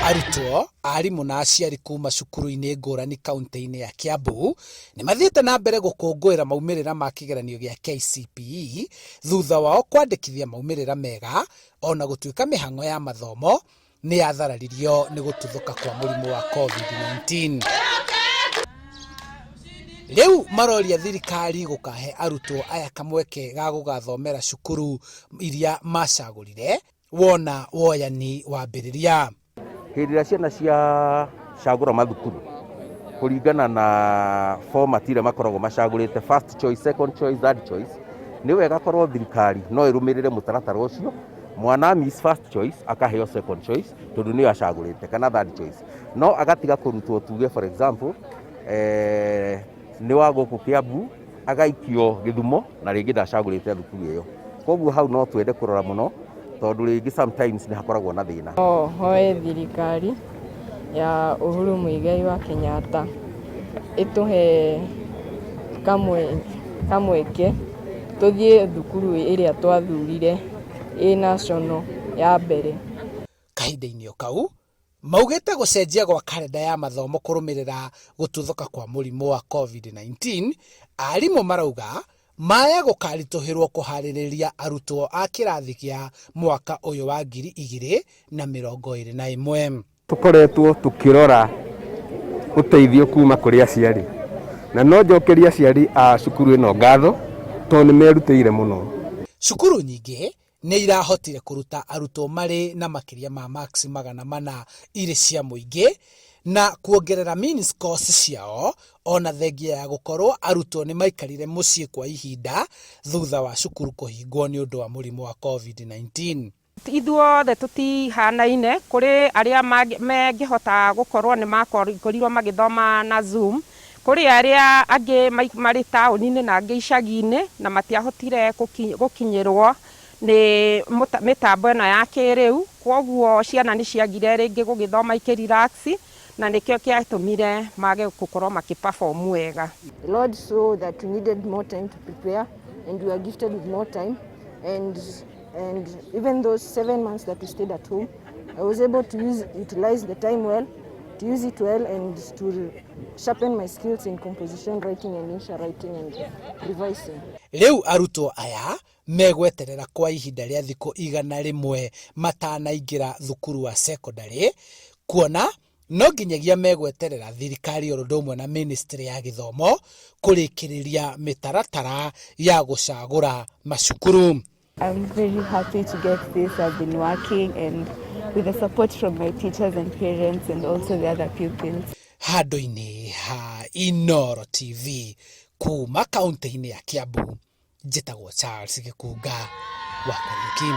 Arutwo, arimũ na aciari kuuma cukuru-inĩ ngũrani kaũntĩ-inĩ ya Kiambu nĩ mathiĩte na mbere gũkũngũĩra maumĩrĩra ma kĩgeranio gĩa KCPE thutha wao kwandĩkithia maumĩrĩra mega ona gũtuĩka mĩhang'o ya mathomo nĩ yathararirio nĩ gũtuthũka kwa mũrimũ wa COVID-19. Rĩu maroria thirikari gũkahe arutwo aya kamweke ga gũgathomera cukuru iria macagũrire wona woyani wambĩrĩria. Hĩndĩ ĩrĩa ciana cia cagũra mathukuru kũringana na format iria makoragwo macagũrĩte first choice, second choice, third choice, nĩ wega korwo thirikari no ĩrũmĩrĩre mũtaratara ũcio, mwana miss first choice akaheo second choice tondũ nĩyo acagũrĩte, kana third choice, no agatiga kũrutwo tuge for example nĩ wa gũkũ Kiambu agaikio Gĩthumo na rĩngĩ ndacagũrĩte thukuru ĩyo. Koguo hau no twende kũrora mũno tondũ rĩngĩ sometimes nĩ hakoragwo na thĩna. Hoe thirikari ya Uhuru Muigai wa Kenyatta ĩtũhe kamweke tũthiĩ thukuru ĩrĩa twathurire national ya mbere. Kahinda-inĩ kau maugĩte gũcenjia gwa karenda ya mathomo kũrũmĩrĩra gũtuthũka kwa mũrimũ wa COVID-19, arimũ marauga maya gũkaritũhĩrwo kũharĩrĩria arutwo a kĩrathi kĩa mwaka ũyũ wa 2021. Tũkoretwo tũkĩrora ũteithio kuma kũrĩ aciari, na no njokeria aciari a cukuru ĩno ngatho tondũ nĩ merutĩire mũno. Cukuru nyingĩ nĩ irahotire kũruta arutwo marĩ na makĩria ma max 400 irĩ cia mũingĩ na kuongerera mean scores ciao ona thengia ya gũkorwo arutwo nĩ maikarire mũciĩ kwa ihinda thutha wa cukuru kũhingwo nĩ ũndũ wa mũrimũ wa COVID-19. Ithuothe tũtihanaine, kũrĩ arĩa mangĩhota gũkorwo nĩ makorirwo magĩthoma na Zoom, kũrĩ arĩa angĩ marĩ taũni-inĩ na angĩ icagi-inĩ na matiahotire gũkinyĩrwo nĩ mĩtambo ĩno ya kĩrĩu, kwoguo ciana nĩ ciagire rĩngĩ gũgĩthoma ikĩrelax na nĩkĩo kĩatũmire mage gũkorwo makĩperform wega. The Lord saw that we needed more time to prepare and we were gifted with more time, and even those 7 months that we stayed at home, I was able to utilize the time well, to use it well and to sharpen my skills in composition writing and insha writing and revising. Rĩu arutwo aya megweterera kwa ihinda rĩa thikũ 100 matanaingĩra thukuru wa secondary, kuona no nginyagia megweterera thirikari o ũndũ ũmwe na ministry ya gĩthomo kũrĩkĩrĩria mĩtaratara ya gũcagũra macukuru. I'm very happy to get this. I've been working and with the support from my teachers and parents and also the other pupils. Handũ-inĩ ha Inooro TV kuuma kaũntĩ-inĩ ya Kiambu, njĩtagwo Charles Gĩkunga wa Kariuki.